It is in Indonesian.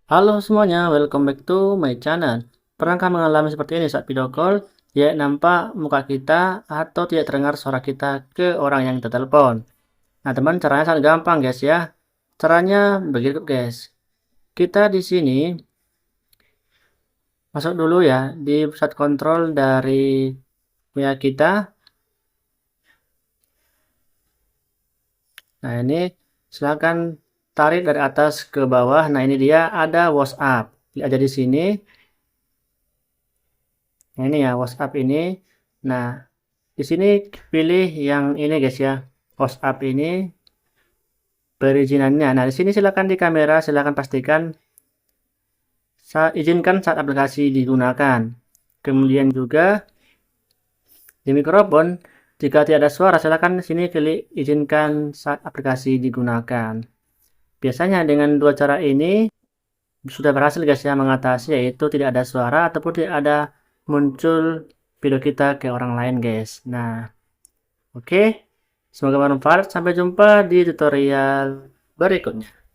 Halo semuanya, welcome back to my channel. Pernahkah mengalami seperti ini saat video call, tidak nampak muka kita atau tidak terdengar suara kita ke orang yang kita telepon? Nah, teman, caranya sangat gampang, guys ya. Caranya begitu, guys. Kita di sini masuk dulu ya di pusat kontrol dari punya kita. Nah, ini silakan tarik dari atas ke bawah. Nah, ini dia ada WhatsApp. Lihat aja di sini. Nah, ini ya WhatsApp ini. Nah, di sini pilih yang ini guys ya. WhatsApp ini perizinannya. Nah, di sini silakan di kamera silakan pastikan izinkan saat aplikasi digunakan. Kemudian juga di mikrofon jika tidak ada suara silakan di sini klik izinkan saat aplikasi digunakan. Biasanya dengan dua cara ini sudah berhasil guys ya mengatasi yaitu tidak ada suara ataupun tidak ada muncul video kita ke orang lain guys. Nah, oke. Semoga bermanfaat. Sampai jumpa di tutorial berikutnya.